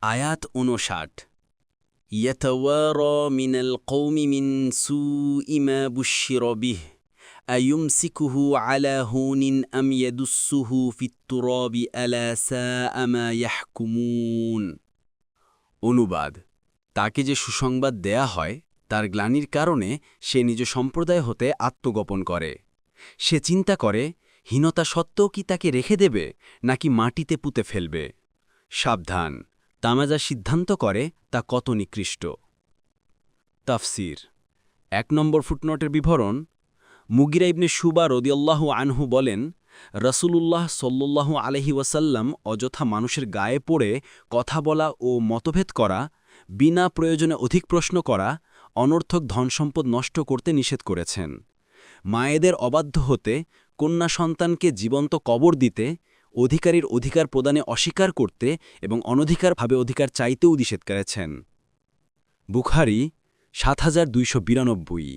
আয়াত ৫৯ ইয়াতাওয়ারা মিনাল কওমি মিন সুই মা বুশশিরা বিহি আয়ুমসিকুহু আলা হুনিন আম ইয়াদুসসুহু ফিত তুরাবি আলা সাআ মা ইয়াহকুমুন। অনুবাদ: তাকে যে সুসংবাদ দেয়া হয় তার গ্লানির কারণে সে নিজ সম্প্রদায় হতে আত্মগোপন করে। সে চিন্তা করে, হীনতা সত্ত্বেও কি তাকে রেখে দেবে নাকি মাটিতে পুঁতে ফেলবে। সাবধান, তামাজা সিদ্ধান্ত করে তা কত নিকৃষ্ট। তাফসির ১ নম্বর ফুটনোটের বিবরণ। মুগিরা ইবনে শুবা রাদিয়াল্লাহু আনহু বলেন, রাসূলুল্লাহ সাল্লাল্লাহু আলাইহি ওয়াসাল্লাম অযথা মানুষের গায়ে পড়ে কথা বলা ও মতভেদ করা, বিনা প্রয়োজনে অধিক প্রশ্ন করা, অনর্থক ধনসম্পদ নষ্ট করতে নিষেধ করেছেন। মায়েদের অবাধ্য হতে, কন্যা সন্তানকে জীবন্ত কবর দিতে, অধিকারীর অধিকার প্রদানে অস্বীকার করতে এবং অনধিকারভাবে অধিকার চাইতেও নিষেধ করেছেন। বুখারী ৭২৯২